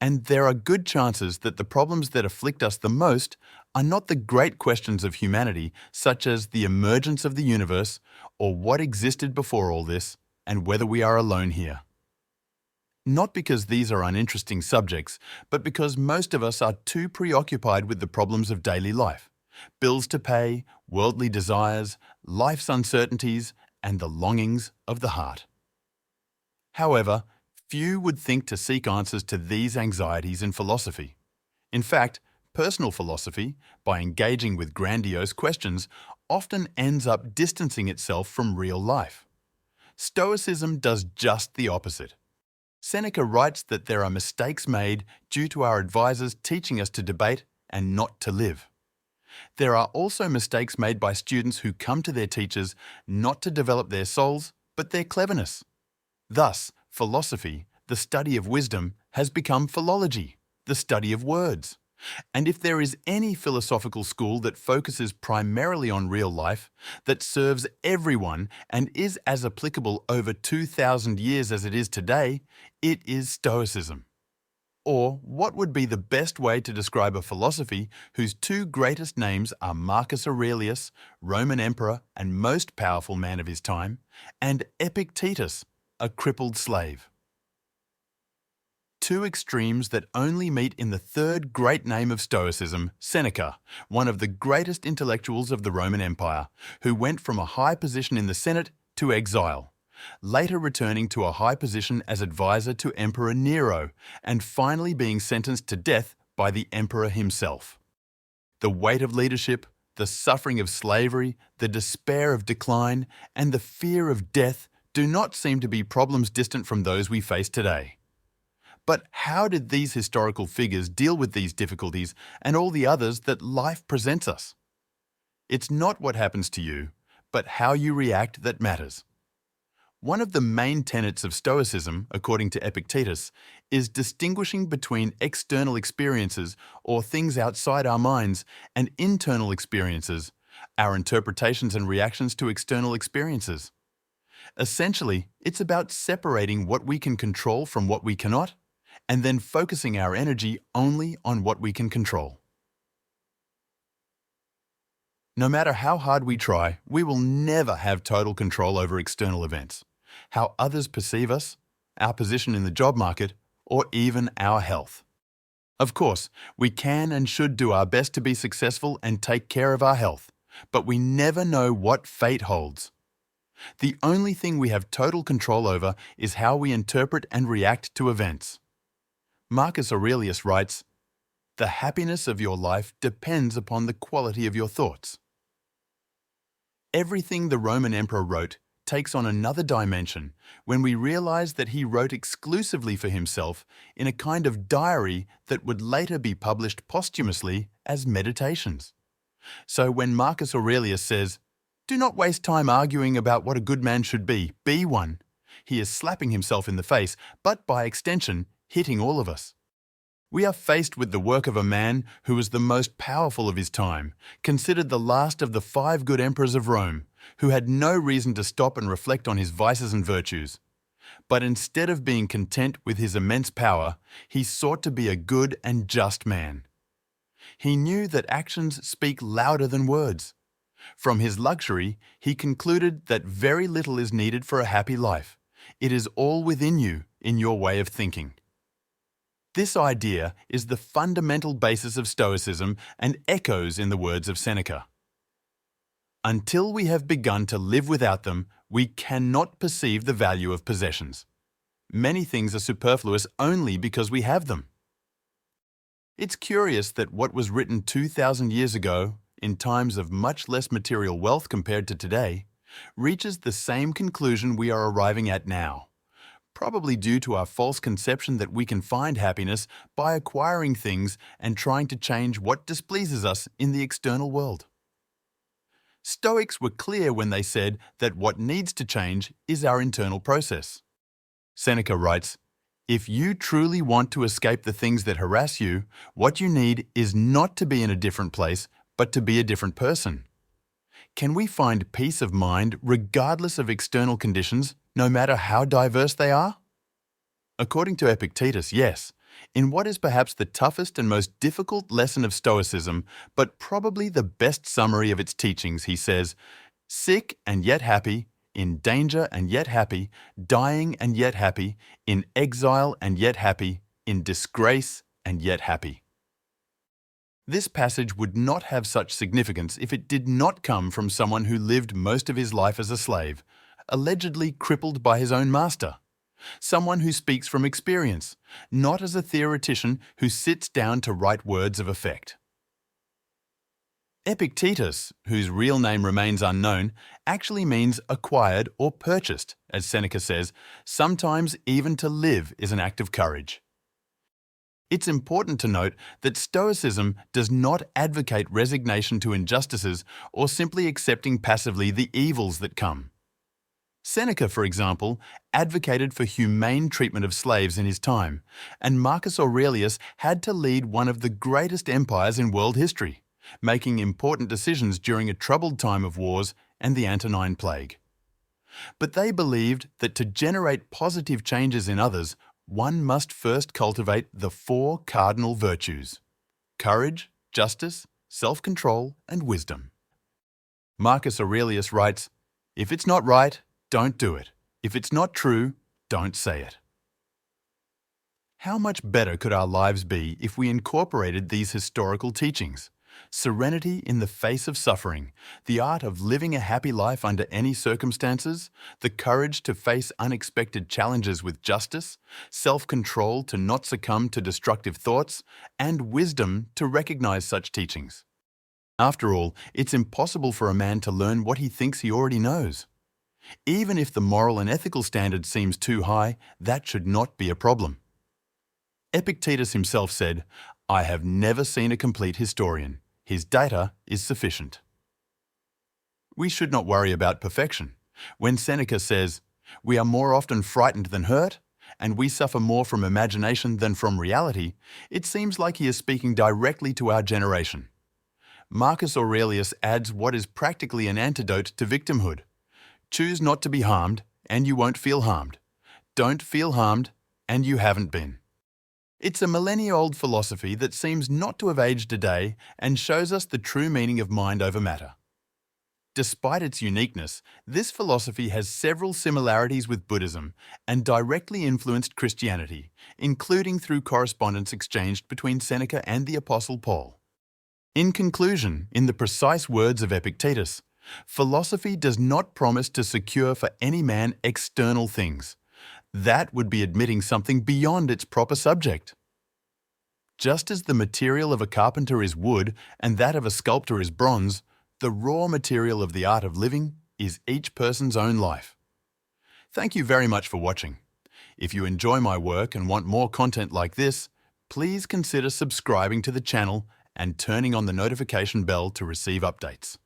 And there are good chances that the problems that afflict us the most are not the great questions of humanity, such as the emergence of the universe, or what existed before all this, and whether we are alone here. Not because these are uninteresting subjects, but because most of us are too preoccupied with the problems of daily life: bills to pay, worldly desires, life's uncertainties, and the longings of the heart. However, few would think to seek answers to these anxieties in philosophy. In fact, personal philosophy, by engaging with grandiose questions, often ends up distancing itself from real life. Stoicism does just the opposite. Seneca writes that there are mistakes made due to our advisors teaching us to debate and not to live. There are also mistakes made by students who come to their teachers not to develop their souls, but their cleverness. Thus, philosophy, the study of wisdom, has become philology, the study of words. And if there is any philosophical school that focuses primarily on real life, that serves everyone and is as applicable over 2,000 years as it is today, it is Stoicism. Or what would be the best way to describe a philosophy whose two greatest names are Marcus Aurelius, Roman emperor and most powerful man of his time, and Epictetus, a crippled slave? Two extremes that only meet in the third great name of Stoicism, Seneca, one of the greatest intellectuals of the Roman Empire, who went from a high position in the Senate to exile, later returning to a high position as advisor to Emperor Nero, and finally being sentenced to death by the emperor himself. The weight of leadership, the suffering of slavery, the despair of decline, and the fear of death do not seem to be problems distant from those we face today. But how did these historical figures deal with these difficulties and all the others that life presents us? It's not what happens to you, but how you react that matters. One of the main tenets of Stoicism, according to Epictetus, is distinguishing between external experiences, or things outside our minds, and internal experiences, our interpretations and reactions to external experiences. Essentially, it's about separating what we can control from what we cannot, and then focusing our energy only on what we can control. No matter how hard we try, we will never have total control over external events, how others perceive us, our position in the job market, or even our health. Of course, we can and should do our best to be successful and take care of our health, but we never know what fate holds. The only thing we have total control over is how we interpret and react to events. Marcus Aurelius writes, "The happiness of your life depends upon the quality of your thoughts." Everything the Roman emperor wrote takes on another dimension when we realize that he wrote exclusively for himself in a kind of diary that would later be published posthumously as meditations. So when Marcus Aurelius says, "Do not waste time arguing about what a good man should be one," he is slapping himself in the face, but by extension, hitting all of us. We are faced with the work of a man who was the most powerful of his time, considered the last of the 5 good emperors of Rome, who had no reason to stop and reflect on his vices and virtues. But instead of being content with his immense power, he sought to be a good and just man. He knew that actions speak louder than words. From his luxury, he concluded that very little is needed for a happy life. It is all within you, in your way of thinking. This idea is the fundamental basis of Stoicism and echoes in the words of Seneca. Until we have begun to live without them, we cannot perceive the value of possessions. Many things are superfluous only because we have them. It's curious that what was written 2,000 years ago, in times of much less material wealth compared to today, reaches the same conclusion we are arriving at now. Probably due to our false conception that we can find happiness by acquiring things and trying to change what displeases us in the external world. Stoics were clear when they said that what needs to change is our internal process. Seneca writes, "If you truly want to escape the things that harass you, what you need is not to be in a different place, but to be a different person." Can we find peace of mind regardless of external conditions, no matter how diverse they are? According to Epictetus, yes. In what is perhaps the toughest and most difficult lesson of Stoicism, but probably the best summary of its teachings, he says, "Sick and yet happy, in danger and yet happy, dying and yet happy, in exile and yet happy, in disgrace and yet happy." This passage would not have such significance if it did not come from someone who lived most of his life as a slave, allegedly crippled by his own master. Someone who speaks from experience, not as a theoretician who sits down to write words of effect. Epictetus, whose real name remains unknown, actually means acquired or purchased, as Seneca says, sometimes even to live is an act of courage. It's important to note that Stoicism does not advocate resignation to injustices or simply accepting passively the evils that come. Seneca, for example, advocated for humane treatment of slaves in his time, and Marcus Aurelius had to lead one of the greatest empires in world history, making important decisions during a troubled time of wars and the Antonine Plague. But they believed that to generate positive changes in others, one must first cultivate the 4 cardinal virtues: courage, justice, self-control, and wisdom. Marcus Aurelius writes, "If it's not right, don't do it. If it's not true, don't say it." How much better could our lives be if we incorporated these historical teachings? Serenity in the face of suffering, the art of living a happy life under any circumstances, the courage to face unexpected challenges with justice, self-control to not succumb to destructive thoughts, and wisdom to recognize such teachings. After all, it's impossible for a man to learn what he thinks he already knows. Even if the moral and ethical standard seems too high, that should not be a problem. Epictetus himself said, "I have never seen a complete historian. His data is sufficient." We should not worry about perfection. When Seneca says, "We are more often frightened than hurt, and we suffer more from imagination than from reality," it seems like he is speaking directly to our generation. Marcus Aurelius adds what is practically an antidote to victimhood. Choose not to be harmed, and you won't feel harmed. Don't feel harmed, and you haven't been. It's a millennia-old philosophy that seems not to have aged a day and shows us the true meaning of mind over matter. Despite its uniqueness, this philosophy has several similarities with Buddhism and directly influenced Christianity, including through correspondence exchanged between Seneca and the Apostle Paul. In conclusion, in the precise words of Epictetus, philosophy does not promise to secure for any man external things. That would be admitting something beyond its proper subject. Just as the material of a carpenter is wood and that of a sculptor is bronze, the raw material of the art of living is each person's own life. Thank you very much for watching. If you enjoy my work and want more content like this, please consider subscribing to the channel and turning on the notification bell to receive updates.